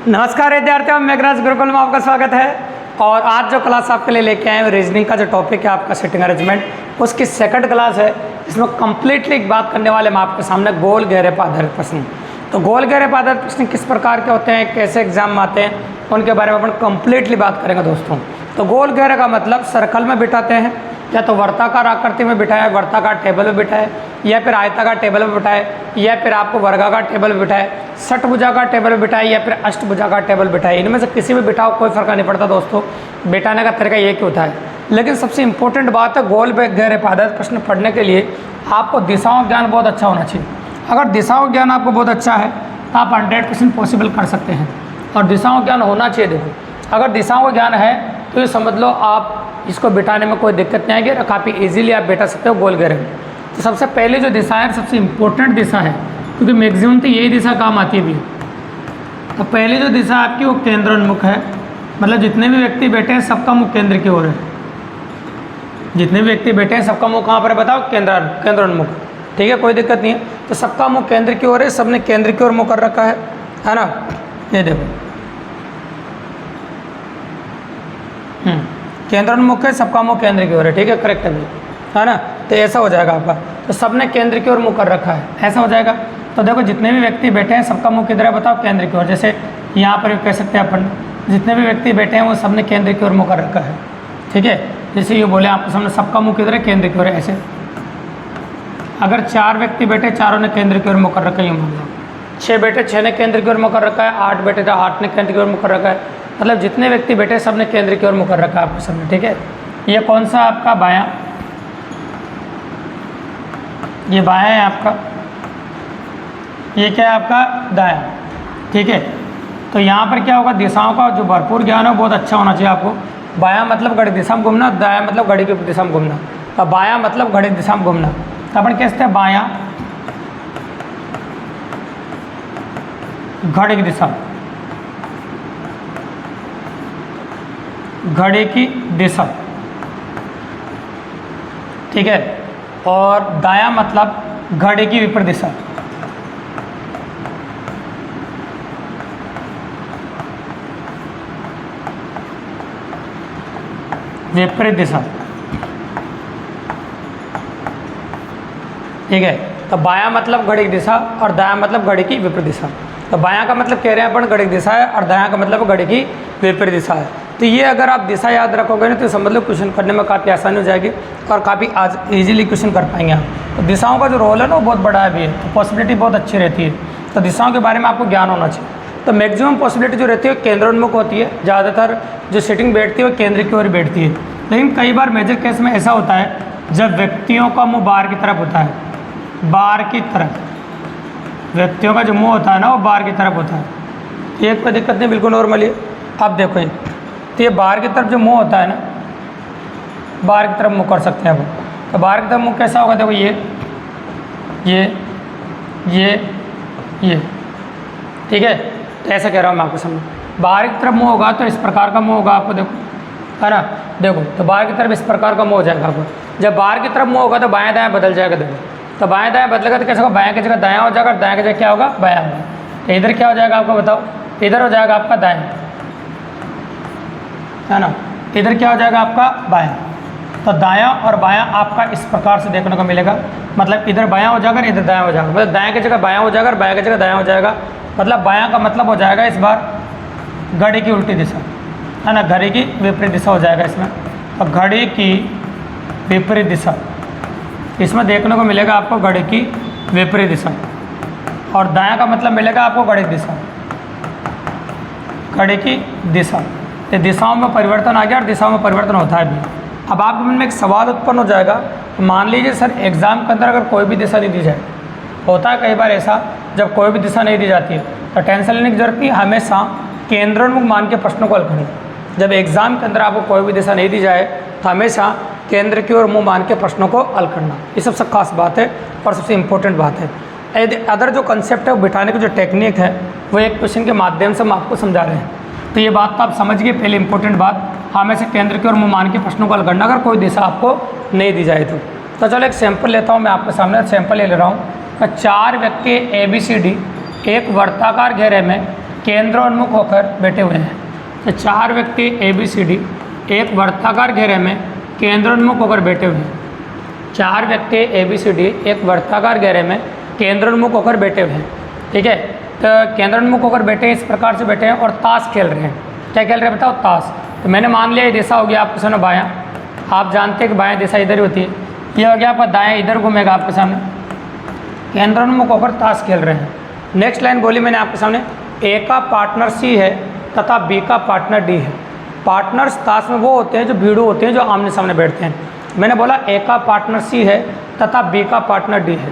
नमस्कार विद्यार्थियों, मेघराज गुरुकुल में आपका स्वागत है। और आज जो क्लास आपके लिए लेके आए हैं रीजनिंग का जो टॉपिक है आपका सिटिंग अरेंजमेंट, उसकी सेकंड क्लास है। इसमें कंप्लीटली एक बात करने वाले हम आपके सामने गोल घेरे पर आधारित प्रश्न। तो गोल घेरे पर आधारित प्रश्न किस प्रकार के होते हैं, कैसे एग्जाम में आते हैं, उनके बारे में अपन कंप्लीटली बात करेंगे दोस्तों। तो गोल घेरे का मतलब सर्कल में बिठाते हैं, या तो वर्ताकार आकृति में बिठाए, वर्ताकार टेबल में बिठाए, या फिर आयताकार टेबल में बिठाए, या फिर आपको वर्गाकार टेबल में बिठाए, षटभुजाकार टेबल में बिठाए, या फिर अष्टभुजाकार टेबल बिठाए। इनमें से किसी में बिठाओ, कोई फर्क नहीं पड़ता दोस्तों, बिठाने का तरीका एक ही होता है। लेकिन सबसे इंपॉर्टेंट बात है, गोल घेरे पर आधारित प्रश्न पढ़ने के लिए आपको दिशाओं का ज्ञान बहुत अच्छा होना चाहिए। अगर दिशाओं का ज्ञान आपको बहुत अच्छा है तो आप 100% पॉसिबल कर सकते हैं। और दिशाओं का ज्ञान होना चाहिए। देखो, अगर दिशाओं का ज्ञान है तो ये समझ लो आप इसको बिठाने में कोई दिक्कत नहीं आएगी और काफ़ी इजीली आप बिठा सकते हो गोल घेरे में। तो सबसे पहले जो दिशा है, सबसे इम्पोर्टेंट दिशा है, क्योंकि मैक्सिमम तो यही दिशा काम आती है भी। तो पहली जो दिशा आपकी वो केंद्रोन्मुख है, मतलब जितने भी व्यक्ति बैठे हैं सबका मुख केंद्र की ओर है। जितने भी व्यक्ति बैठे हैं सबका मुख कहाँ पर है बताओ? केंद्रोन्मुख। ठीक है, कोई दिक्कत नहीं है। तो सबका मुख केंद्र की ओर है, सबने केंद्र की ओर मुँह कर रखा है ना। ये देखो, केंद्रोन्मुख है, सबका मुख केंद्र की ओर है। ठीक है, करेक्ट है ना। तो ऐसा हो जाएगा आपका। तो सबने केंद्र की ओर मुँह कर रखा है, ऐसा हो जाएगा। तो देखो, जितने भी व्यक्ति बैठे हैं सबका मुख किधर है बताओ? केंद्र की ओर। जैसे यहाँ पर कह सकते हैं अपन, जितने भी व्यक्ति बैठे हैं वो सबने केंद्र की ओर मुँह कर रखा है। ठीक है, जैसे ये बोले आपके सामने सबका मुख किधर है? केंद्र की ओर है। ऐसे अगर 4 व्यक्ति बैठे, चारों ने केंद्र की ओर मुँह कर रखा है, ये मान लो 6 बैठे, 6 ने केंद्र की ओर मुँह कर रखा है, 8 बैठे थे, 8 ने केंद्र की ओर मुँह कर रखा है। मतलब जितने व्यक्ति बैठे सब ने केंद्र की ओर मुँह कर रखा है आपके सामने। ठीक है, ये कौन सा आपका? बायां। ये बायां है आपका, ये क्या है आपका? दायां। ठीक है, तो यहाँ पर क्या होगा? दिशाओं का जो भरपूर ज्ञान है बहुत अच्छा होना चाहिए आपको। बायां मतलब घड़ी दिशा में घूमना, दायां मतलब घड़ी की दिशा में घूमना। तो बायां मतलब घड़ी दिशा में घूमना। तो अपन कहते हैं बायां घड़ी की दिशा, घड़ी की दिशा। ठीक है, और दायां मतलब घड़ी की विपरीत दिशा। विपरीत दिशा। ठीक है, तो बायां मतलब घड़ी की दिशा और दायां मतलब घड़ी की विपरीत दिशा। तो बायां का मतलब कह रहे हैं अपन घड़ी की दिशा है, और दायां का मतलब घड़ी की विपरीत दिशा है। तो ये अगर आप दिशा याद रखोगे ना तो समझ लो क्वेश्चन करने में काफ़ी आसानी हो जाएगी और काफ़ी आज ईजिली क्वेश्चन कर पाएंगे आप। तो दिशाओं का जो रोल है ना वो बहुत बड़ा है भी, तो पॉसिबिलिटी बहुत अच्छी रहती है। तो दिशाओं के बारे में आपको ज्ञान होना चाहिए। तो मैक्सिमम पॉसिबिलिटी जो रहती है केंद्रोन्मुख होती है। ज़्यादातर जो सिटिंग बैठती है वो केंद्र की ओर बैठती है। लेकिन कई बार मेजर केस में ऐसा होता है जब व्यक्तियों का मुँह बाहर की तरफ होता है, बाहर की तरफ व्यक्तियों का जो मुँह होता है ना वो बाहर की तरफ होता है। ये कोई दिक्कत नहीं, बिल्कुल नॉर्मल है। अब देखो, ये तो ये बाहर की तरफ जो मुँह होता है ना, बाहर की तरफ मुँह कर सकते हैं अब। तो बाहर की तरफ मुँह कैसा होगा? देखो, ये ठीक है। तो ऐसा कह रहा हूँ मैं आपके सामने, बाहर की तरफ मुँह होगा तो इस प्रकार का मुँह होगा आपको, देखो है ना। देखो, तो बाहर की तरफ इस प्रकार का मुँह हो जाएगा आपको। जब बाहर की तरफ मुँह होगा तो बाएं दाएं बदल जाएगा। देखो, तो बाएं दाएं बदलेगा तो कैसा होगा? बाएं की जगह दायां हो जाएगा, दाएं की जगह क्या होगा? बायां होगा। तो इधर क्या हो जाएगा आपको बताओ? इधर हो जाएगा आपका दाएं, है ना। इधर क्या हो जाएगा आपका? बायां। तो दायां और बायां आपका इस प्रकार से देखने को मिलेगा। मतलब इधर बायां हो जाएगा, इधर दायां हो जाएगा। मतलब दाएं की जगह बायां हो जाएगा और बायां की जगह दायां हो जाएगा। मतलब बायां का मतलब हो जाएगा इस बार घड़ी की उल्टी दिशा, है ना। घड़ी की विपरीत दिशा हो जाएगा इसमें। तो घड़ी की विपरीत दिशा इसमें देखने को मिलेगा आपको, घड़ी की विपरीत दिशा। और दायां का मतलब मिलेगा आपको घड़ी की दिशा, घड़ी की दिशा। तो दिशाओं में परिवर्तन आ गया और दिशाओं में परिवर्तन होता है भी। अब आपके मन में एक सवाल उत्पन्न हो जाएगा, मान लीजिए सर एग्ज़ाम के अंदर अगर कोई भी दिशा नहीं दी जाए, होता है कई बार ऐसा जब कोई भी दिशा नहीं दी जाती है, तो टेंशन लेने की जरूरत नहीं, हमेशा केंद्रोन्मुख मान के प्रश्नों को हल करें। जब एग्ज़ाम के अंदर आपको कोई भी दिशा नहीं दी जाए तो हमेशा केंद्र की ओर मुँह मान के प्रश्नों को हल करना, ये सबसे खास बात है और सबसे इम्पोर्टेंट बात है। अदर जो कंसेप्ट है वो बिठाने की जो टेक्निक है वो एक क्वेश्चन के माध्यम से हम आपको समझा रहे हैं। तो ये बात तो आप समझ गए। पहले इंपॉर्टेंट बात, हमेशा केंद्र की ओर मुँह मान के प्रश्नों को हल करना अगर कोई दिशा आपको नहीं दी जाए तो चलो एक सैंपल लेता हूँ मैं आपके सामने। सैंपल ले रहा हूँ। 4 व्यक्ति ABCD एक वर्ताकार घेरे में केंद्रोन्मुख होकर बैठे हुए हैं। तो 4 व्यक्ति ABCD एक वर्ताकार घेरे में केंद्रोन्मुख होकर बैठे हुए हैं। 4 व्यक्ति ABCD एक वर्ताकार घेरे में केंद्रोन्मुख होकर बैठे हुए हैं। ठीक है, तो केंद्रोन्मुख होकर बैठे इस प्रकार से बैठे हैं और ताश खेल रहे हैं। क्या खेल रहे हैं बताओ? ताश। तो मैंने मान लिया ये दिशा हो गया आपके सामने बायां, आप जानते हैं कि बायां दिशा इधर ही होती है। ये हो गया आपका दायां, इधर घूमेगा आपके सामने। केंद्रोन्मुख होकर ताश खेल रहे हैं। नेक्स्ट लाइन बोली मैंने आपके सामने, A का पार्टनर C है तथा B का पार्टनर D है। पार्टनर्स ताश में वो होते हैं जो भिड़ू होते हैं, जो आमने सामने बैठते हैं। मैंने बोला A का पार्टनर C है तथा B का पार्टनर D है।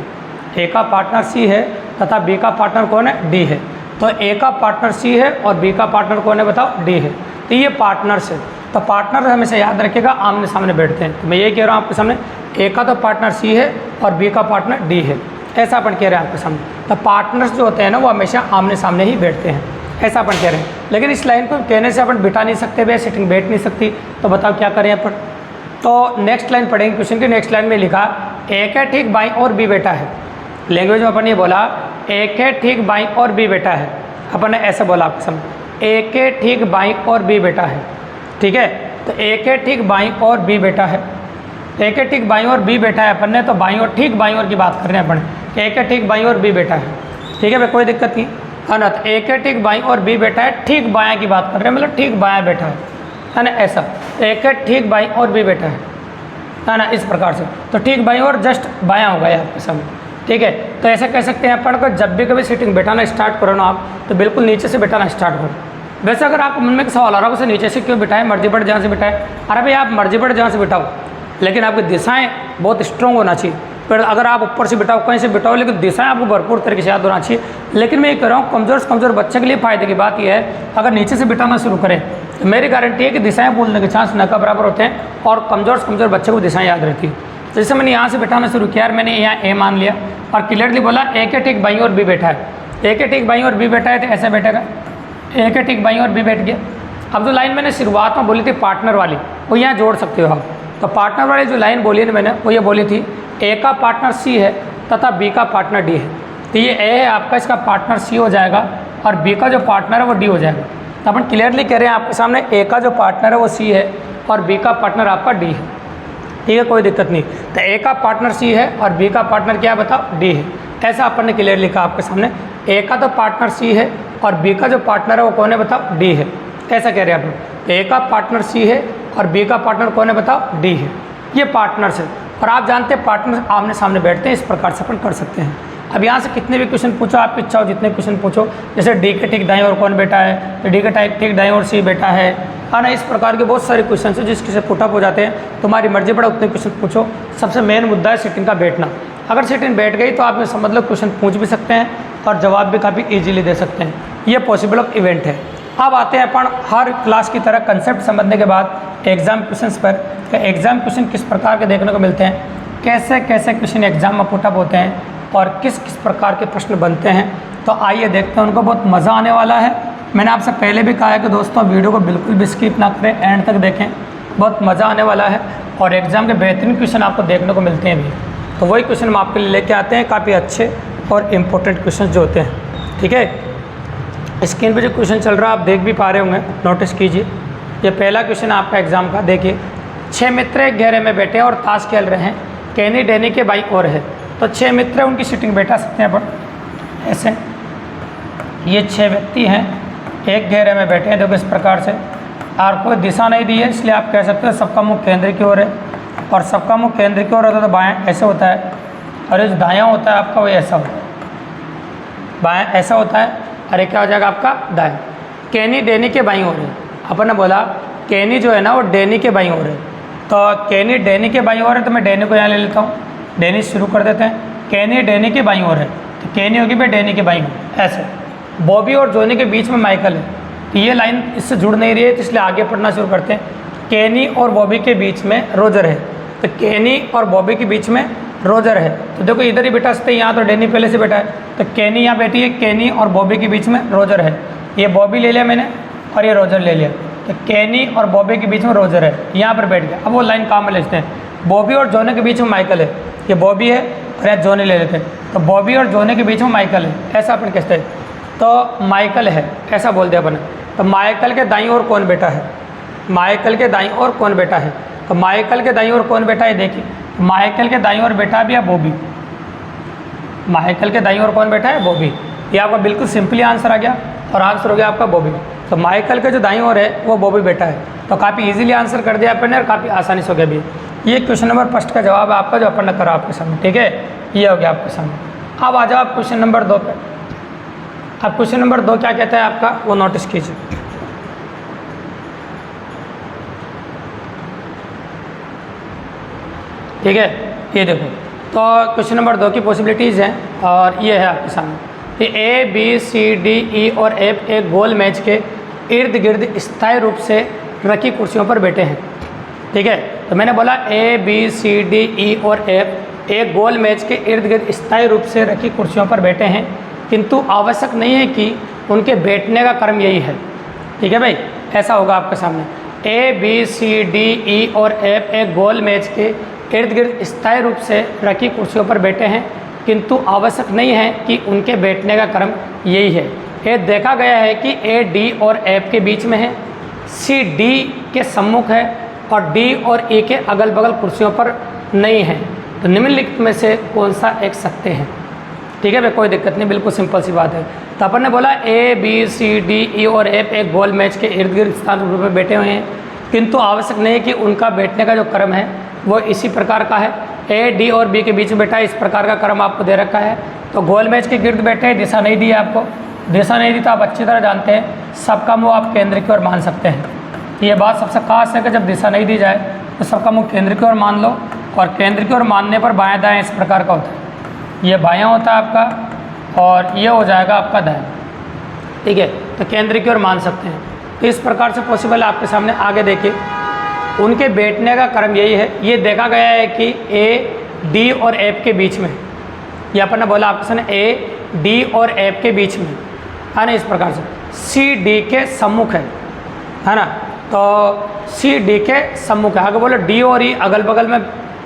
A का पार्टनर C है तथा B का पार्टनर कौन है? D है। तो A का पार्टनर C है और B का पार्टनर कौन है बताओ? D है। तो ये पार्टनर्स है। तो पार्टनर हमेशा याद रखिएगा आमने सामने बैठते हैं। तो मैं ये कह रहा हूँ आपके सामने, A का तो पार्टनर C है और B का पार्टनर D है, ऐसा अपन कह रहे हैं आपके सामने। तो पार्टनर्स जो होते हैं ना वो हमेशा आमने सामने ही बैठते हैं, ऐसा अपन कह रहे हैं। लेकिन इस लाइन को कहने से अपन बिठा नहीं सकते, भैया सिटिंग बैठ नहीं सकती, तो बताओ क्या करें अपन। तो नेक्स्ट लाइन पढ़ेंगे क्वेश्चन की। नेक्स्ट लाइन में लिखा A के ठीक बाईं और B बैठा है। लैंग्वेज में अपन ये बोला A के ठीक बाईं और B बैठा है। अपन ने ऐसे बोला आपके सामने, A के ठीक बाईं और B बैठा है। ठीक है, तो A के ठीक बाईं और B बैठा है। A के ठीक बाईं और B बैठा है अपन ने, तो बाईं और ठीक बाईं और की बात कर रहे हैं अपन। A के ठीक बाईं और B बैठा है। ठीक है भाई, कोई दिक्कत नहीं है ना। तो A के ठीक बाईं और B बैठा है, ठीक बायां की बात कर रहे हैं, मतलब ठीक बायां बैठा है ना। ऐसा A के ठीक बाईं और B बैठा है ना, इस प्रकार से। तो ठीक बाईं और जस्ट बायां होगा ये आपके सामने। ठीक है, तो ऐसा कह सकते हैं अपन को, जब भी कभी सिटिंग बैठाना स्टार्ट करो ना आप, तो बिल्कुल नीचे से बैठाना स्टार्ट करो। वैसे अगर आपको मन में सवाल आ रहा है उसे नीचे से क्यों बिठाएं, मर्जी बढ़ जहाँ से बिठाएं, अरे भाई आप मर्जी बढ़ जहाँ से बिठाओ, लेकिन आपकी दिशाएं बहुत स्ट्रॉन्ग होना चाहिए। फिर अगर आप ऊपर से बिठाओ, कहीं से बिठाओ, लेकिन दिशाएं आपको भरपूर तरीके से याद होना चाहिए। लेकिन मैं ये कह रहा हूँ कमज़ोर बच्चे के लिए फ़ायदे की बात यह है, अगर नीचे से बिठाना शुरू करें तो मेरी गारंटी है कि दिशाएं भूलने के चांस न का बराबर होते हैं और कमज़ोर बच्चे को दिशाएं याद रहती है। तो जैसे मैंने यहाँ से बिठाना शुरू किया, मैंने यहाँ A मान लिया और क्लियरली बोला A के ठीक बाईं और B बैठा है। A के ठीक बाईं और B बैठा है, तो ऐसा बैठेगा, A के ठीक बाईं और B बैठ गया। अब जो लाइन मैंने शुरुआत में बोली थी पार्टनर वाली, वो यहाँ जोड़ सकते हो आप। तो पार्टनर वाली जो लाइन बोली ना मैंने, वो ये बोली थी A का पार्टनर C है तथा B का पार्टनर D है। तो ये A है आपका, इसका पार्टनर C हो जाएगा और B का जो पार्टनर है वो D हो जाएगा। तो अपन क्लियरली कह रहे हैं आपके सामने, A का जो पार्टनर है वो C है और B का पार्टनर आपका D है। ठीक है, कोई दिक्कत नहीं। तो A का पार्टनर C है और B का पार्टनर क्या बताओ? D है। ऐसा अपन ने क्लियर लिखा आपके सामने, A का तो पार्टनर C है और B का जो पार्टनर है वो कौन है बताओ? D है। ऐसा कह रहे हैं आप, A का पार्टनर C है और B का पार्टनर कौन है बताओ? D है। ये पार्टनर्स है और आप जानते हैं पार्टनर आमने सामने बैठते हैं, इस प्रकार से अपन कर सकते हैं। अब यहाँ से कितने भी क्वेश्चन पूछो, आपकी इच्छा हो जितने क्वेश्चन पूछो। जैसे D के ठीक दाएं और कौन बैठा है, तो D के ठीक दाएं और C बैठा है ना। इस प्रकार के बहुत सारे क्वेश्चन है जिसके से पुटअप हो जाते हैं। तुम्हारी मर्जी पड़ा उतने क्वेश्चन पूछो। सबसे मेन मुद्दा है सिटिंग का बैठना। अगर सिटिंग बैठ गई तो आप ये समझ लो क्वेश्चन पूछ भी सकते हैं और जवाब भी काफ़ी ईजिली दे सकते हैं। ये पॉसिबल ऑफ इवेंट है। अब आते हैं अपन हर क्लास की तरह कंसेप्ट समझने के बाद एग्जाम क्वेश्चंस पर। एग्जाम क्वेश्चन किस प्रकार के देखने को मिलते हैं, कैसे कैसे क्वेश्चन एग्जाम में पुटअप होते हैं और किस किस प्रकार के प्रश्न बनते हैं, तो आइए देखते हैं। उनको बहुत मज़ा आने वाला है। मैंने आपसे पहले भी कहा है कि दोस्तों वीडियो को बिल्कुल भी स्किप ना करें, एंड तक देखें, बहुत मज़ा आने वाला है और एग्ज़ाम के बेहतरीन क्वेश्चन आपको देखने को मिलते हैं भी। तो वही क्वेश्चन हम आपके लिए लेके आते हैं, काफ़ी अच्छे और इम्पोर्टेंट क्वेश्चन जो होते हैं। ठीक है, स्क्रीन पे जो क्वेश्चन चल रहा है आप देख भी पा रहे होंगे, नोटिस कीजिए। ये पहला क्वेश्चन है आपका एग्जाम का। देखिए, 6 मित्र एक घेरे में बैठे हैं और ताश खेल रहे हैं, कहनी डैनी के बाई और है। तो 6 मित्र हैं, उनकी सीटिंग बैठा सकते हैं अपन ऐसे। ये 6 व्यक्ति हैं, एक घेरे में बैठे हैं, देखो इस प्रकार से। और कोई दिशा नहीं दी है, इसलिए आप कह सकते हो सबका मुख केंद्र की ओर है। और सबका मुख केंद्र की ओर होता है तो बायां ऐसे होता है, और ये जो दायां होता है आपका वो ऐसा होता है, बायां ऐसा होता है, अरे क्या हो जाएगा आपका दायां। कहनी डैनी के बाईं ओर है। अपन ने बोला कहनी जो है ना वो डैनी के बाईं ओर है, तो कहनी डैनी के बाईं ओर है, तो मैं डैनी को यहाँ ले लेता हूँ। डैनी शुरू कर देते हैं। कहनी डैनी के बाईं ओर है, तो कहनी होगी भाई डैनी के बाईं ओर ऐसे। बॉबी और जोनी के बीच में माइकल है, तो ये लाइन इससे जुड़ नहीं रही है, तो इसलिए आगे पढ़ना शुरू करते हैं। कहनी और बॉबी के बीच में रोजर है, तो कहनी और बॉबी के बीच में रोजर है, तो देखो इधर ही बैठा सकते हैं। यहाँ तो डैनी पहले से बैठा है, तो कहनी यहाँ बैठी है, कहनी और बॉबी के बीच में रोजर है। ये बॉबी ले लिया मैंने और ये रोजर ले लिया, तो कहनी और बॉबी के बीच में रोजर है, यहाँ पर बैठ गया। अब वो लाइन काम में लेते हैं। बॉबी और जोनी के बीच में माइकल है, ये बॉबी है और यहाँ जोनी ले लेते हैं, तो बॉबी और जोनी के बीच में माइकल है, ऐसा अपन कहते हैं। तो माइकल है, ऐसा बोल दिया अपने। तो माइकल के दाईं ओर कौन बैठा है, माइकल के दाईं ओर कौन बैठा है, तो माइकल के दाईं ओर कौन बैठा है, देखिए माइकल के दाईं ओर बैठा भी है बॉबी, माइकल के दाईं ओर कौन बैठा है, बॉबी। ये आपका बिल्कुल सिंपली आंसर आ गया और आंसर हो गया आपका बॉबी। तो माइकल के जो दाईं ओर है वो बॉबी बैठा है। तो काफ़ी इजीली आंसर कर दिया अपन ने और काफ़ी आसानी से हो गया भी। ये क्वेश्चन नंबर फर्स्ट का जवाब है आपका, जो अपन ने करा आपके सामने, ठीक है, ये हो गया आपके सामने। अब आ जाओ आप क्वेश्चन नंबर 2 पे। अब क्वेश्चन नंबर 2 क्या कहता है आपका, वो नोटिस कीजिए। ठीक है, ये देखो, तो क्वेश्चन नंबर 2 की पॉसिबिलिटीज़ हैं और ये है आपके सामने कि ए बी सी डी ई और एफ एक गोल मैच के इर्द गिर्द स्थायी रूप से रखी कुर्सियों पर बैठे हैं। ठीक है, तो मैंने बोला ए बी सी डी ई और एफ एक गोल मैच के इर्द गिर्द स्थायी रूप से रखी कुर्सियों पर बैठे हैं, किंतु आवश्यक नहीं है कि उनके बैठने का क्रम यही है। ठीक है भाई, ऐसा होगा आपके सामने, ए बी सी डी ई और एफ एक गोल मैच के इर्द गिर्द स्थायी रूप से रखी कुर्सियों पर बैठे हैं, किंतु आवश्यक नहीं है कि उनके बैठने का क्रम यही है। ये देखा गया है कि ए डी और एफ के बीच में है, सी डी के सम्मुख है और डी और ई के अगल बगल कुर्सियों पर नहीं है। तो निम्नलिखित में से कौन सा एक सकते हैं। ठीक है भाई, कोई दिक्कत नहीं, बिल्कुल सिंपल सी बात है। तो अपन ने बोला ए बी सी डी ई और एफ एक गोल मैच के इर्द गिर्द स्थायी रूप में बैठे हुए हैं, किंतु आवश्यक नहीं है कि उनका बैठने का जो क्रम है वो इसी प्रकार का है। ए डी और बी के बीच में बैठा है, इस प्रकार का क्रम आपको दे रखा है। तो गोल मैच के गिर्द बैठे हैं, दिशा नहीं दी है आपको, दिशा नहीं दी तो आप अच्छी तरह जानते हैं सबका मुँह आप केंद्र की ओर मान सकते हैं। तो ये बात सबसे खास है कि जब दिशा नहीं दी जाए तो सबका मुँह केंद्र की ओर मान लो, और केंद्र की ओर मानने पर बायां दाएं इस प्रकार का होता है। ये बायां होता है आपका और ये हो जाएगा आपका दाएं। ठीक है, तो केंद्र की ओर मान सकते हैं। तो इस प्रकार से पॉसिबल है आपके सामने। आगे देखिए, उनके बैठने का क्रम यही है। ये देखा गया है कि ए डी और एफ के बीच में, ये अपन ने बोला आपके सामने ए डी और एफ के बीच में है ना, इस प्रकार से सी डी के सम्मुख है ना। तो सी डी के सम्मुख है। आगे बोलो डी और ई अगल बगल में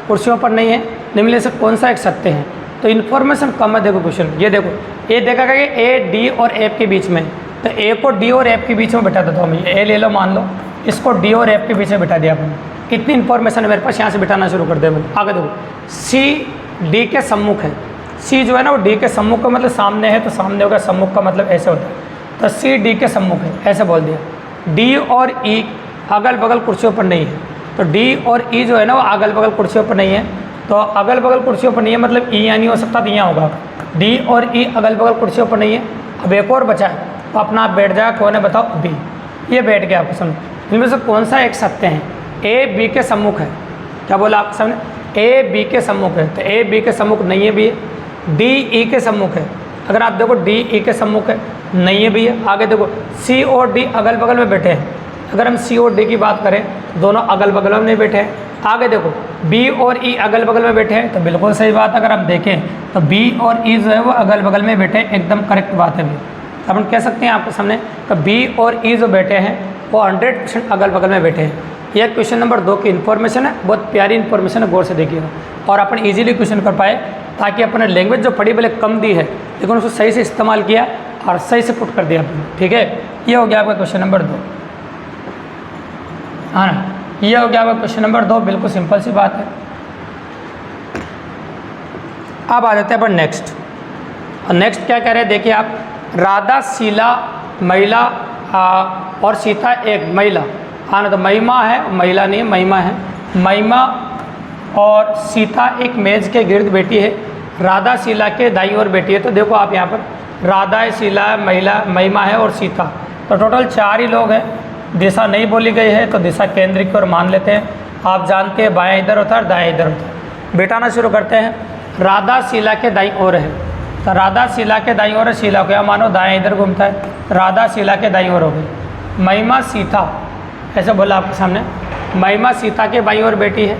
कुर्सियों पर नहीं है, निम्नलिखित से कौन सा एक सकते हैं। तो इन्फॉर्मेशन कम है। देखो क्वेश्चन, ये देखो, ए देखा गया कि ए डी और एफ के बीच में, तो ए को डी और एफ के बीच में बैठा देता हूँ मैं। ए ले लो, मान लो इसको डी और एफ के बीच में बैठा दिया आपने। कितनी इन्फॉर्मेशन है मेरे पास, यहाँ से बिठाना शुरू कर दिया मैंने। आगे देखो, सी डी के सम्मुख है। सी जो है ना वो डी के सम्मुख का मतलब सामने है, तो सामने होगा, सम्मुख का मतलब ऐसे होता है। तो सी डी के सम्मुख है, ऐसे बोल दिया। डी और ई अगल बगल कुर्सियों पर नहीं है। तो डी और ई जो है ना वो अगल बगल कुर्सियों पर नहीं है। तो अगल बगल कुर्सियों पर नहीं है मतलब ई यहाँ नहीं हो सकता, तो यहाँ होगा। डी और ई अगल बगल कुर्सियों पर नहीं है। अब एक और बचा है, तो अपना आप बैठ जाए, कौन है बताओ, बी। ये बैठ गया आपको समझ। इनमें से कौन सा एक सकते हैं। ए बी के सम्मुख है, क्या बोला आपके सामने, ए बी के सम्मुख है। तो ए बी के सम्मुख नहीं है भी है। डी ई के सम्मुख है, अगर आप देखो डी ई के सम्मुख है, नहीं है भी है। आगे देखो, सी और डी अगल बगल में बैठे हैं। अगर हम सी और डी की बात करें तो दोनों अगल बगल में नहीं बैठे हैं। आगे देखो, बी और ई अगल बगल में बैठे हैं, तो बिल्कुल सही बात। अगर आप देखें तो बी और ई जो है वो अगल बगल में बैठे हैं, एकदम करेक्ट बात है। भी अपन कह सकते हैं आपके सामने कि बी और ई जो बैठे हैं वो 100% अगल बगल में बैठे हैं। यह क्वेश्चन नंबर 2 की इन्फॉर्मेशन है, बहुत प्यारी इन्फॉर्मेशन है, गौर से देखिएगा और अपन इजीली क्वेश्चन कर पाए, ताकि अपने लैंग्वेज जो पढ़ी भले कम दी है लेकिन उसको सही से इस्तेमाल किया और सही से पुट कर दिया अपने। ठीक है, ये हो गया आपका क्वेश्चन नंबर 2, हाँ ना, ये हो गया आपका क्वेश्चन नंबर 2। बिल्कुल सिंपल सी बात है। अब आ जाते हैं अपन नेक्स्ट। और नेक्स्ट क्या कह रहे हैं, देखिए आप, राधा शीला महिला और सीता एक महिला, हाँ ना, तो महिमा है, महिला नहीं है, महिमा है। महिमा और सीता एक मेज के गिर्द बैठी है, राधा शीला के दाईं ओर बैठी है। तो देखो आप यहाँ पर राधा है, शीला है, महिला, महिमा है और सीता, तो टोटल 4 ही लोग हैं। दिशा नहीं बोली गई है तो दिशा केंद्र की ओर मान लेते हैं। आप जानते हैं बायां इधर होता है और दायां इधर होता है। बैठाना शुरू करते हैं। राधा शीला के दाईं ओर है, तो राधा शीला के दाईं ओर है, शीला को या मानो दायां इधर घूमता है, राधा शीला के दाईं ओर हो गई। महिमा सीता, ऐसे बोला आपके सामने, महिमा सीता के बाईं ओर बैठी है।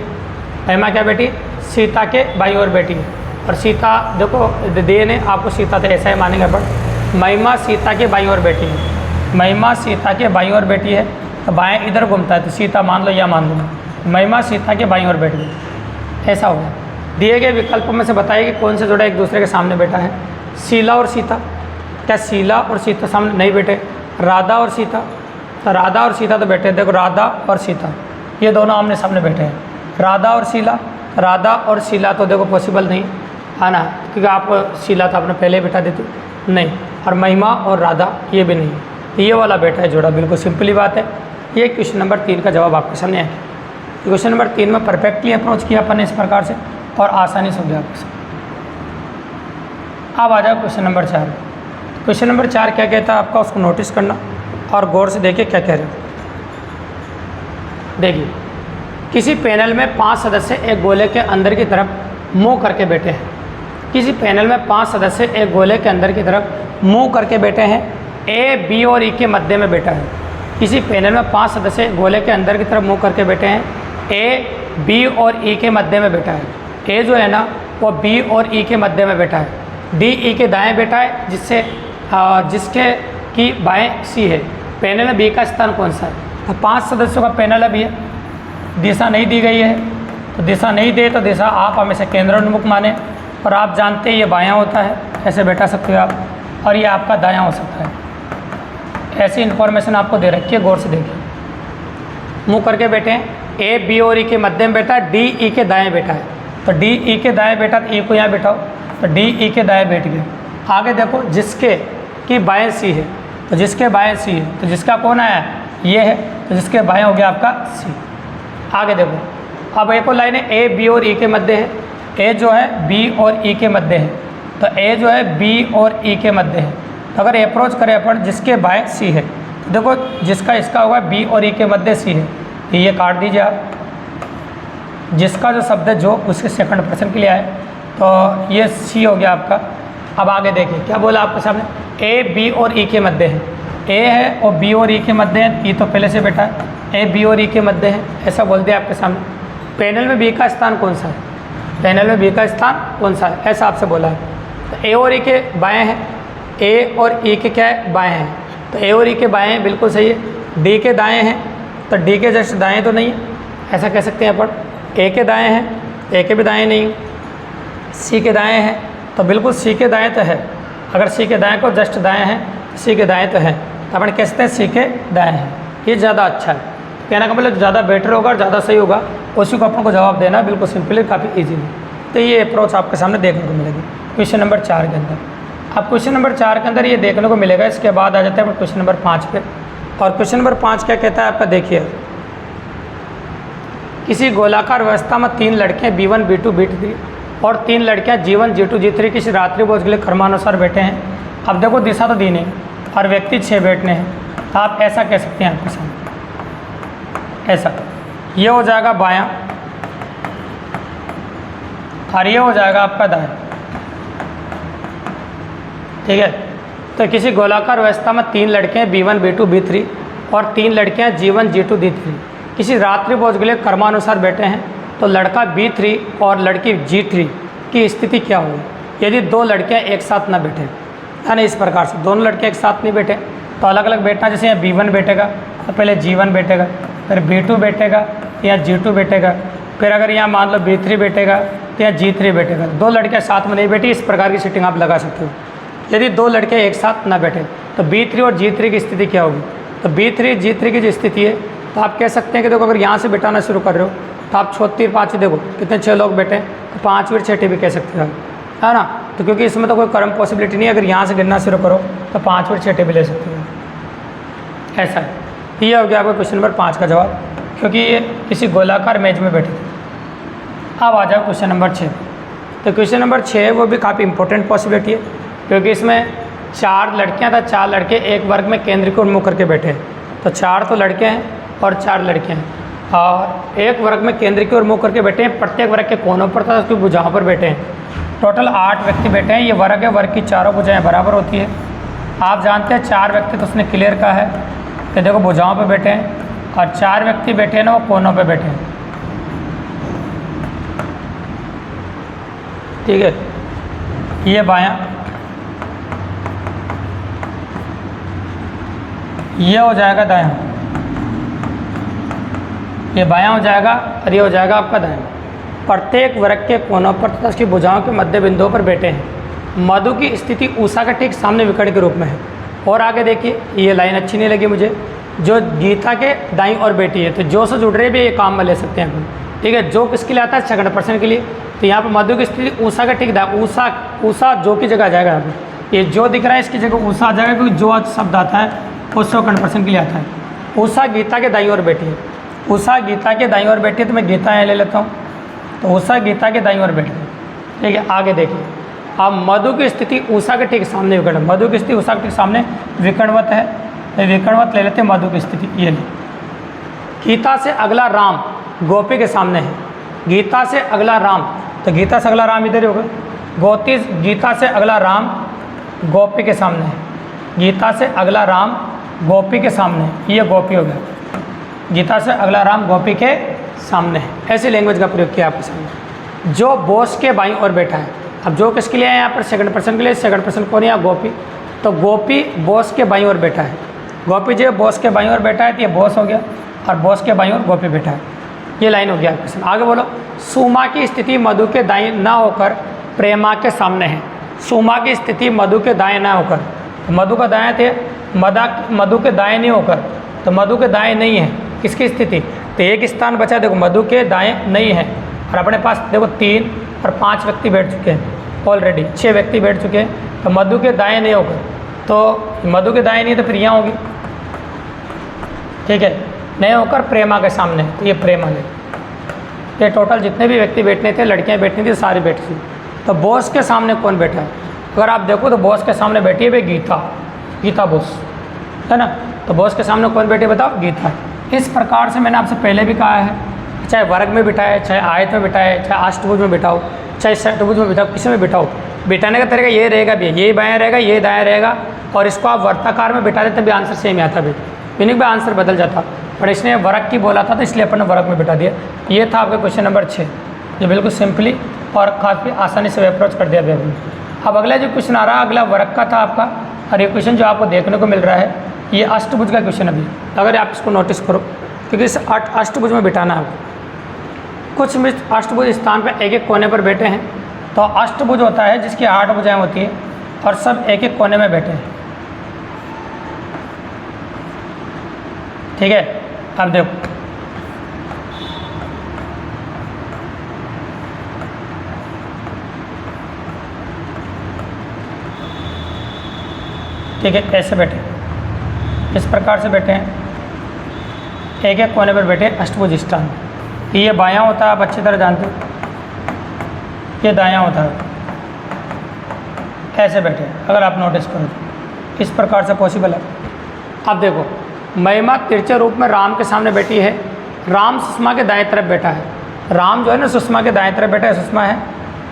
महिमा क्या बेटी, सीता के बाईं ओर बैठी है। और सीता देखो दे ने आपको सीता तो ऐसा ही मानेंगे अपन। महिमा सीता के बाईं ओर बैठी है, महिमा सीता के बाईं ओर बैठी है, तो बाएं इधर घूमता है, तो सीता मान लो या मान लो, महिमा सीता के बाईं ओर बैठ गई। ऐसा हो गया। दिए गए विकल्पों में से बताइए कि कौन से जोड़ा एक दूसरे के सामने बैठा है, शीला और सीता। क्या शीला और सीता सामने नहीं बैठे? राधा और सीता, तो राधा और सीता तो बैठे, देखो राधा और सीता ये दोनों आमने सामने बैठे हैं। राधा और शीला, राधा और शीला तो देखो पॉसिबल नहीं है ना, क्योंकि आप शीला तो आपने पहले ही बैठा देती नहीं, और महिमा और राधा ये भी नहीं, तो ये वाला बैठा है जोड़ा, बिल्कुल सिंपली बात है। ये क्वेश्चन नंबर 3 का जवाब आपके सामने आया। क्वेश्चन नंबर 3 में परफेक्टली अप्रोच किया अपन ने इस प्रकार से और आसानी से हो गया आपके सामने। अब आ जाओ क्वेश्चन नंबर 4। क्वेश्चन नंबर 4 क्या कहता है आपका, उसको नोटिस करना और गौर से देखिए क्या कह रहे हो। देखिए, किसी पैनल में 5 सदस्य एक गोले के अंदर की तरफ मुंह करके बैठे हैं। किसी पैनल में 5 सदस्य एक गोले के अंदर की तरफ मुंह करके बैठे हैं। ए, बी और ई के मध्य में बैठा है। किसी पैनल में 5 सदस्य गोले के अंदर की तरफ मुंह करके बैठे हैं। ए, बी और ई के मध्य में बैठा है। ए जो है ना वो बी और ई के मध्य में बैठा है। डी ई के दाएं बैठा है, जिसके की बाएं सी है। पैनल में बी का स्थान कौन सा है? तो 5 सदस्यों का पैनल है भैया, दिशा नहीं दी गई है, तो दिशा नहीं दे तो दिशा आप हमेशा केंद्रोन्मुख माने, और आप जानते हैं ये बायां होता है, ऐसे बैठा सकते हो आप, और ये आपका दायां हो सकता है। ऐसी इन्फॉर्मेशन आपको दे रखी है, गौर से देखिए। मुँह करके बैठे हैं, ए, बी और ई के मध्य में बैठा है, डी ई के दाएँ बैठा है, तो डी ई के दाएँ बैठा, तो ई को यहाँ बैठाओ, तो डी ई के दाएँ बैठ गए। आगे देखो, जिसके की बाएँ सी है, तो जिसके बाएँ सी है, तो जिसका कौन आया? ये है, तो जिसके बाएँ हो गया आपका सी। आगे देखो, अब एक और लाइन है, ए, बी और ई के मध्य है। ए जो है बी और ई के मध्य है, तो ए जो है बी और ई के मध्य है। तो अगर अप्रोच करें अपन, जिसके बाएँ सी है, तो देखो जिसका इसका होगा बी और ई के मध्य सी है, तो ये काट दीजिए आप। जिसका जो शब्द है जो उसके सेकंड पर्सन के लिए आए, तो ये सी हो गया आपका। अब आगे देखिए क्या बोला आपके सामने, ए, बी और ई के मध्य है। ए है और बी और ई के मध्य है, ई तो पहले से बैठा है, ए, बी और ई के मध्य है, ऐसा बोल दिया आपके सामने। पैनल में बी का स्थान कौन सा है? पैनल में बी का स्थान कौन सा है, ऐसा आपसे बोला है। तो ए और ई के बाएँ हैं, ए और ई के क्या है? बाएँ हैं, तो ए और ई के बाएँ हैं, बिल्कुल सही है। डी के दाएँ हैं, तो डी के जस्ट दाएँ तो नहीं है, ऐसा कह सकते हैं अपन। ए के दाएँ हैं, ए के भी दाएँ नहीं। सी के दाएँ हैं, तो बिल्कुल सी के दाएँ तो है। अगर सी के दाएँ को जस्ट दाएँ हैं, सी के दाएँ तो है, तो अपन कह सकते हैं सी के दाएँ हैं, ये ज़्यादा अच्छा है। कहने का मतलब ज़्यादा बेटर होगा और ज़्यादा सही होगा, उसी को अपन को जवाब देना बिल्कुल सिंपली, काफ़ी ईजीली। तो ये अप्रोच आपके सामने देखने को मिलेगी क्वेश्चन नंबर 4 के अंदर। अब क्वेश्चन नंबर 4 के अंदर ये देखने को मिलेगा। इसके बाद आ जाते हैं क्वेश्चन नंबर 5 पे। और क्वेश्चन नंबर 5 क्या कहता है आपका, देखिए। किसी गोलाकार व्यवस्था में 3 लड़कियाँ B1, B2, B3 और 3 लड़कियाँ G1, G2, G3 किसी रात्रि भोज के लिए क्रमानुसार बैठे हैं। अब देखो दिशा तो दी नहीं और व्यक्ति 6 बैठने हैं, तो आप ऐसा कह सकते हैं आपके सामने, ऐसा ये हो जाएगा बायां और ये हो जाएगा आपका दायां, ठीक है। तो किसी गोलाकार व्यवस्था में 3 लड़कियाँ B1, B2, B3 और 3 लड़कियाँ G1, G2, D3 किसी रात्रि भोज के लिए क्रमानुसार बैठे हैं, तो लड़का B3 और लड़की G3 की स्थिति क्या होगी यदि 2 लड़कियाँ एक साथ ना बैठे? यानी इस प्रकार से दोनों लड़कियाँ एक साथ नहीं बैठे तो अलग अलग बैठना। जैसे यहाँ B1 बैठेगा तो पहले G1 बैठेगा, फिर B2 बैठेगा, यहाँ G2 बैठेगा, फिर अगर यहाँ मान लो B3 बैठेगा तो यहाँ G3 बैठेगा। 2 लड़कियाँ साथ में नहीं बैठी, इस प्रकार की सेटिंग आप लगा सकते हो। यदि 2 लड़के एक साथ ना बैठे तो B3 और G3 की स्थिति क्या होगी? तो B3 G3 की जो स्थिति है, तो आप कह सकते हैं कि देखो अगर यहाँ से बैठाना शुरू कर रहे हो तो आप 6 5 देखो कितने 6 लोग बैठे, तो 5 फिर 6 भी कह सकते हो, है ना। तो क्योंकि इसमें तो कोई कर्म पॉसिबिलिटी नहीं है, अगर यहाँ से गिनना शुरू करो तो 5 फिर 6 भी ले सकते हो, ऐसा है। ये हो गया आपका क्वेश्चन नंबर 5 का जवाब, क्योंकि ये किसी गोलाकार मेज में बैठे थे। अब आ जाओ क्वेश्चन नंबर 6। तो क्वेश्चन नंबर 6 वो भी काफ़ी इंपॉर्टेंट पॉसिबिलिटी है, क्योंकि इसमें 4 लड़कियां था, 4 लड़के एक वर्ग में केंद्र को उन्मुख करके बैठे हैं। तो 4 तो लड़के हैं और 4 लड़कियां हैं, और एक वर्ग में केंद्र की ओर मुँह करके बैठे हैं। प्रत्येक वर्ग के कोनों पर तथा उसकी भुजाओं पर बैठे हैं। टोटल 8 व्यक्ति बैठे हैं। ये वर्ग है, वर्ग की चारों भुजाएं बराबर होती है। आप जानते हैं 4 व्यक्ति तो उसने क्लियर कहा है कि देखो भुजाओं पर बैठे हैं, और 4 व्यक्ति बैठे हैं ना वो कोनों पर बैठे हैं, ठीक है। ये बायां, ये हो जाएगा दायां, ये बायां हो जाएगा और ये हो जाएगा आपका दायां। प्रत्येक वर्ग के कोनों पर तथा उसकी भुजाओं के मध्य बिंदुओं पर बैठे हैं। मधु की स्थिति उषा के ठीक सामने विकर्ण के रूप में है। और आगे देखिए, ये लाइन अच्छी नहीं लगी मुझे, जो गीता के दाईं ओर बैठी है, तो जो से जुड़ रहे भी ये काम में ले सकते हैं अपन, ठीक है। जो किसके लिए आता है, सेकंड पर्सन के लिए। तो यहाँ पर मधु की स्थिति उषा का ठीक उषा जो की जगह आ जाएगा। यहाँ पर ये जो दिख रहा है इसकी जगह उषा आ जाएगा, क्योंकि जो शब्द आता है वो सेकंड पर्सन के लिए आता है। उषा गीता के दाईं ओर बैठी है, उषा गीता के दाईं ओर बैठी है, तो मैं गीता यहाँ ले लेता हूँ। तो उषा गीता के दाईं ओर बैठी है, ठीक है। आगे देखिए, अब मधु की स्थिति उषा के ठीक सामने विकर्ण, मधु की स्थिति उषा के ठीक सामने विकर्णवत है, तो विकर्णवत ले लेते हैं मधु की स्थिति, ये ले। गीता से अगला राम गोपी के सामने है, गीता से अगला राम, तो गीता से अगला राम इधर ही होगा। गीता से अगला राम गोपी के सामने है, गीता से अगला राम गोपी के सामने, ये गोपी हो गया। गीता से अगला राम गोपी के सामने है, ऐसी लैंग्वेज का प्रयोग किया आपके सामने। जो बोस के बाईं ओर बैठा है, अब जो किसके लिए है यहाँ पर, सेकंड पर्सन के लिए। सेकंड पर्सन कौन है यहाँ, गोपी। तो गोपी बॉस के बाईं ओर बैठा है, गोपी जो बॉस के बाईं ओर बैठा है, तो ये बॉस हो गया, और बॉस के बाईं ओर गोपी बैठा है, ये लाइन हो गया आपके सामने। आगे बोलो, सुमा की स्थिति मधु के दाएं ना होकर प्रेमा के सामने है। सुमा की स्थिति मधु के दाएं ना होकर, तो मधु का दाएं थे, मधु के दाएं नहीं होकर, तो मधु के दाएं नहीं है, किसकी स्थिति, तो एक स्थान बचा, देखो मधु के दाएं नहीं है, और अपने पास देखो 3 और 5 व्यक्ति बैठ चुके हैं ऑलरेडी, 6 व्यक्ति बैठ चुके हैं। तो मधु के दाएं नहीं होकर, तो मधु के दाएं नहीं तो फिर यहाँ होगी, ठीक है। नहीं होकर प्रेमा के सामने, तो ये प्रेमा है। ये टोटल जितने भी व्यक्ति बैठने थे, लड़कियाँ बैठनी थी, सारी बैठी थी। तो बॉस के सामने कौन बैठा है, अगर आप देखो तो बॉस के सामने बैठी है भाई गीता बॉस, है ना। तो बॉस के सामने कौन बैठे बताओ, गीता। इस प्रकार से मैंने आपसे पहले भी कहा है, चाहे वर्ग में बिठाए, चाहे आयत में बिठाए, चाहे अष्टभुज में बिठाओ, चाहे षटभुज में बिठाओ, किसी में बिठाओ, बिठाने का तरीका ये रहेगा भी, ये बायां रहेगा, ये दायां रहेगा, और इसको आप वर्ताकार में बिठा देते भी आंसर सेम ही आता भी, मीनिंग भी आंसर बदल जाता। पर इसने वर्ग की बोला था, तो इसलिए अपन ने वर्ग में बिठा दिया। ये था आपका क्वेश्चन नंबर 6, जो बिल्कुल सिंपली और काफ़ी आसानी से अप्रोच कर दिया भैया। अब अगला जो क्वेश्चन आ रहा है, अगला वर्ग का था आपका, और ये क्वेश्चन जो आपको देखने को मिल रहा है, ये अष्टभुज का क्वेश्चन अभी, अगर आप इसको नोटिस करो, क्योंकि इस अष्टभुज में बिठाना है आपको। कुछ मित्र अष्टभुज स्थान पर एक एक कोने पर बैठे हैं, तो अष्टभुज होता है जिसकी 8 भुजाएं होती है, और सब एक एक कोने में बैठे हैं, ठीक है। अब देखो, ठीक है, ऐसे बैठे, इस प्रकार से बैठे हैं, एक एक कोने पर बैठे अष्टभुज स्थान। ये बायां होता है, आप अच्छी तरह जानते हो, ये दायां होता है, ऐसे बैठे, अगर आप नोटिस करो तो इस प्रकार से पॉसिबल है। अब देखो, महिमा तिरछे रूप में राम के सामने बैठी है, राम सुषमा के दाएं तरफ बैठा है, राम जो है ना सुषमा के दाएं तरफ बैठा है, सुषमा है,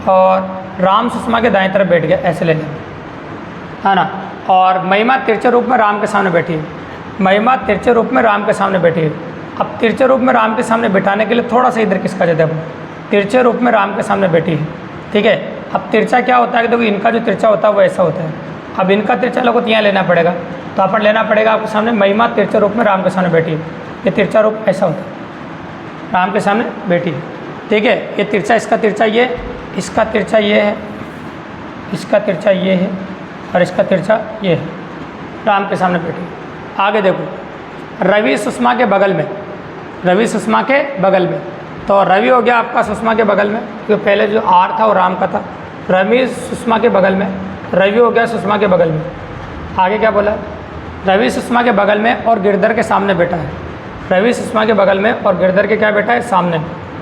और राम सुषमा के दाएं तरफ बैठ गया, ऐसे ले लें, है ना। और महिमा तिरछे रूप में राम के सामने बैठी है, महिमा तिरछे रूप में राम के सामने बैठी है। अब तिरछे रूप में राम के सामने बिठाने के लिए थोड़ा सा इधर किसका जाता है, तिरछे रूप में राम के सामने बैठी है, ठीक है। अब तिरछा क्या होता है कि देखो, इनका जो तिरछा होता है वो ऐसा होता है, अब इनका तिरछा लोगों को यहाँ लेना पड़ेगा, तो अपन लेना पड़ेगा आपके सामने, महिमा तिरछे रूप में राम के सामने बैठी है, ये तिरछा रूप ऐसा होता है, राम के सामने बैठी है, ठीक है। ये तिरछा, इसका तिरछा ये, इसका तिरछा ये है, इसका तिरछा ये है, और इसका तिरछा ये है, राम के सामने बैठी है। आगे देखो, रवि सुषमा के बगल में, रवि सुषमा के बगल में, तो रवि हो गया आपका सुषमा के बगल में, क्योंकि पहले जो आर था वो राम का था, रवि सुषमा के बगल में, रवि हो गया सुषमा के बगल में। आगे क्या बोला, रवि सुषमा के बगल में और गिरधर के सामने बैठा है, रवि सुषमा के बगल में और गिरधर के क्या बैठा है, सामने,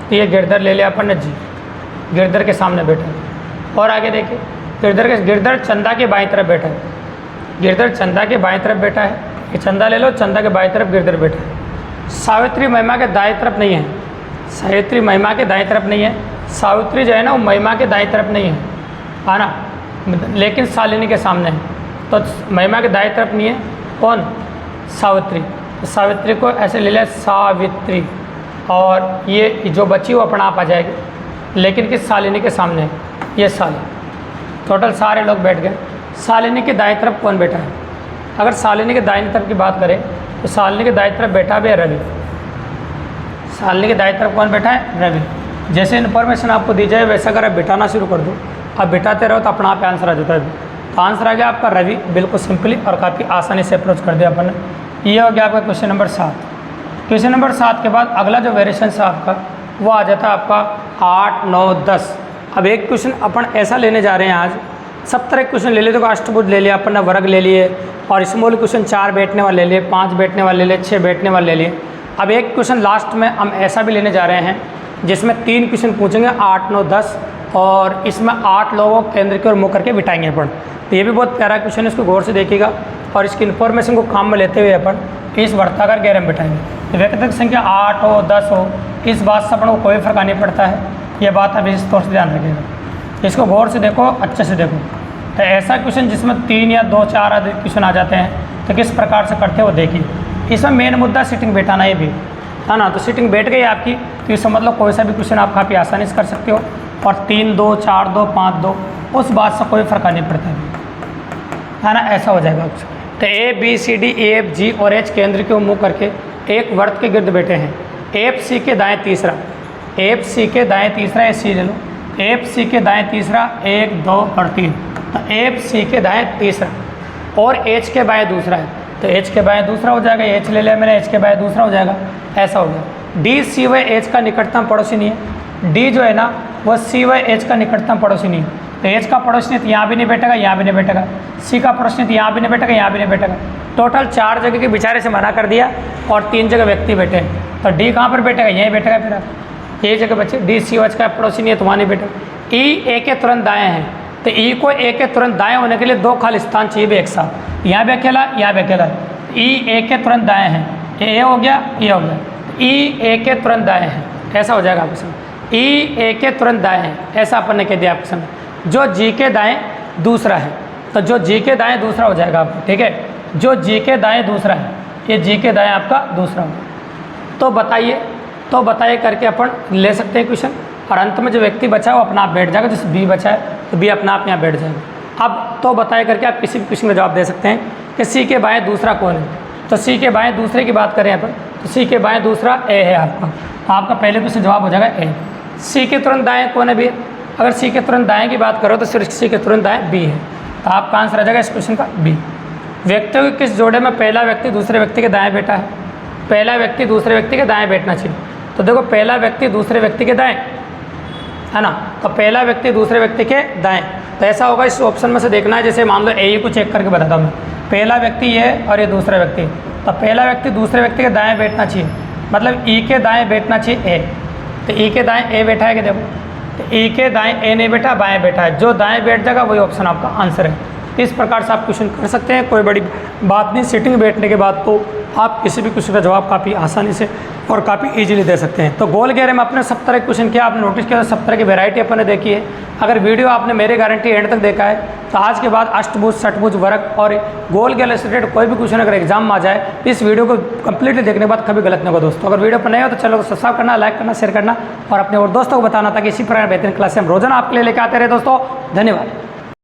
तो ये गिरधर ले लिया अपन ने जी, गिरधर के सामने बैठा है। और आगे देखिए, गिरधर चंदा के बाईं तरफ बैठा है, गिरधर चंदा के बाईं तरफ बैठा है, ये चंदा ले लो, चंदा के बाईं तरफ गिरधर बैठा है। सावित्री महिमा के दाएं तरफ नहीं है, सावित्री महिमा के दाएं तरफ नहीं है, सावित्री जो है ना वो महिमा के दाएं तरफ नहीं है ना, लेकिन शालिनी के सामने है, तो महिमा के दाएं तरफ नहीं है, कौन, सावित्री, तो सावित्री को ऐसे ले लिया सावित्री, और ये जो बची वो अपना आप आ जाएगी, लेकिन किस, शालिनी के सामने है, ये शालिनी। टोटल सारे लोग बैठ गए। शालिनी के दाएं तरफ कौन बैठा है, अगर शालिनी के दाएं तरफ की बात करें तो शालिनी के दाएं तरफ बैठा भी है रवि, शालिनी के दाएं तरफ कौन बैठा है, रवि। जैसे इन्फॉर्मेशन आपको दी जाए वैसा अगर आप बिठाना शुरू कर दो अब बिठाते रहो तो अपना आप आंसर आ जाता है। तो आंसर आ गया आपका रवि, बिल्कुल सिंपली और काफ़ी आसानी से अप्रोच कर दिया अपन ने। ये हो गया आपका क्वेश्चन नंबर 7। क्वेश्चन नंबर 7 के बाद अगला जो वेरिएशन है आपका वो आ जाता है आपका 8, 9, 10। अब एक क्वेश्चन अपन ऐसा लेने जा रहे हैं आज, सब तरह क्वेश्चन ले लिए। तो अष्टभुज ले लिया अपन ने, वर्ग ले लिए, और स्मॉल क्वेश्चन 4 बैठने वाले ले लिए, 5 बैठने वाले ले लिए, 6 बैठने वाले ले लिए। अब एक क्वेश्चन लास्ट में हम ऐसा भी लेने जा रहे हैं जिसमें 3 क्वेश्चन पूछेंगे, 8, 9, 10, और इसमें 8 लोगों को केंद्र की ओर मुँह करके बिठाएंगे अपन। तो ये भी बहुत प्यारा क्वेश्चन है, इसको गौर से देखिएगा और इसकी इन्फॉर्मेशन को काम में लेते हुए अपन इस वर्ताकार घेरे में बिठाएंगे। तो व्यक्तिगत संख्या 8 हो 10 हो, इस बात से अपन को कोई फर्क नहीं पड़ता है, ये बात अब इस तौर से ध्यान रखिएगा। इसको गौर से देखो, अच्छे से देखो। तो ऐसा क्वेश्चन जिसमें 3 या 2, 4 आदि क्वेश्चन आ जाते हैं तो किस प्रकार से करते हैं वो देखिए। इसमें मेन मुद्दा सीटिंग बैठाना है भी, है ना। तो सीटिंग बैठ गई आपकी, तो इसका मतलब कोई सा भी क्वेश्चन आप काफ़ी आसानी से कर सकते हो, और 3, 2, 4, 2, 5, 2 उस बात से कोई फर्क नहीं पड़ता है ना। ऐसा हो जाएगा आपसे। तो A B C D E F G और एच केंद्र के मुँह करके एक वर्त के गिर्द बैठे हैं। एफ सी के दाएँ तीसरा, एफ सी के दाएँ तीसरा, ये सी ले लो, एफ सी के दाएँ तीसरा 1, 2 और 3। तो एफ सी के दाएँ तीसरा और एच के बाएँ दूसरा है, तो एच के बाएँ दूसरा हो जाएगा। एच ले लिया मैंने, एच के बाएँ दूसरा हो जाएगा, ऐसा हो गया। डी सी व एच का निकटतम पड़ोसी नहीं है। डी जो है ना वह सी व एच का निकटतम पड़ोसी नहीं है। तो एच का पड़ोसी तो यहाँ भी नहीं बैठेगा, यहाँ भी नहीं बैठेगा। सी का पड़ोसी तो यहाँ भी नहीं बैठेगा, यहाँ भी नहीं बैठेगा। टोटल 4 जगह के बेचारे से मना कर दिया और 3 जगह व्यक्ति बैठे हैं। तो डी कहाँ पर बैठेगा, यहीं बैठेगा। फिर आप ये जगह बच्चे डी सी एच का पड़ोसी नहीं है तो वहाँ नहीं बैठेगा। ई ए के तुरंत दाएँ हैं, तो ई को ए के तुरंत दाएँ होने के लिए 2 खाली स्थान चाहिए भी एक साथ। यहाँ भी अकेला, यहाँ भी अकेला। ई ए के तुरंत दाएँ हैं, ए हो गया, ये हो गया। ई ए के तुरंत दाएँ हैं, ऐसा हो जाएगा आपके समय। ई ए के तुरंत दाएँ हैं, ऐसा अपन ने कह दिया आपके समय। जो जी के दाएँ दूसरा है, तो जो जी के दाएँ दूसरा हो जाएगा आपको, ठीक है। जो जी के दाएँ दूसरा है, ये जी के दाएँ आपका दूसरा होगा। तो बताइए करके अपन ले सकते हैं क्वेश्चन, और अंत में जो व्यक्ति बचा है वो अपना आप बैठ जाएगा। जैसे बी बचा है तो बी अपना आप यहाँ बैठ जाएगा। अब तो बताए करके आप किसी भी क्वेश्चन का जवाब दे सकते हैं कि सी के बाएँ दूसरा कौन है। तो सी के बाएँ दूसरे की बात करें अपन, तो सी के बाएँ दूसरा ए है आपका, तो आपका पहले क्वेश्चन जवाब हो जाएगा ए। सी के तुरंत दाएँ कौन है बी, अगर सी के तुरंत दाएँ की बात करो तो सिर्फ सी के तुरंत दाएँ बी है, तो आपका आंसर आ जाएगा इस क्वेश्चन का बी। व्यक्तियों के किस जोड़े में पहला व्यक्ति दूसरे व्यक्ति के दाएँ बैठा है। पहला व्यक्ति दूसरे व्यक्ति के दाएँ बैठना चाहिए। तो देखो पहला व्यक्ति दूसरे व्यक्ति के दाएँ है ना, तो पहला व्यक्ति दूसरे व्यक्ति के दाएँ, तो ऐसा होगा इस ऑप्शन में से देखना है। जैसे मान लो ए को चेक करके बताता हूँ मैं, पहला व्यक्ति ये और ये दूसरा व्यक्ति, तो पहला व्यक्ति दूसरे व्यक्ति के दाएँ बैठना चाहिए, मतलब ई के दाएँ बैठना चाहिए ए। तो ई के दाएँ ए बैठा है कि देखो, तो ई के दाएँ ए नहीं बैठा, बाएँ बैठा है। जो दाएँ बैठ जाएगा वही ऑप्शन आपका आंसर है। इस प्रकार से आप क्वेश्चन कर सकते हैं, कोई बड़ी बात नहीं। सीटिंग बैठने के बाद तो आप किसी भी क्वेश्चन का जवाब काफ़ी आसानी से और काफ़ी इजीली दे सकते हैं। तो गोल घेरे में अपने सब तरह के क्वेश्चन किया, आपने नोटिस किया, सब तरह की वैरायटी अपन ने देखी है। अगर वीडियो आपने मेरे गारंटी एंड तक देखा है तो आज के बाद अष्टभुज, षटभुज, वर्ग और गोल घेरे से रिलेटेड कोई भी क्वेश्चन अगर एग्जाम में आ जाए, इस वीडियो को कंप्लीटली देखने के बाद कभी गलत नहीं होगा दोस्तों। अगर वीडियो पर नए हो तो चैनल को सब्सक्राइब करना, लाइक करना, शेयर करना और अपने और दोस्तों को बताना, ताकि इसी प्रकार बेहतरीन क्लास हम रोजाना आपके लिए लेकर आते रहे दोस्तों। धन्यवाद।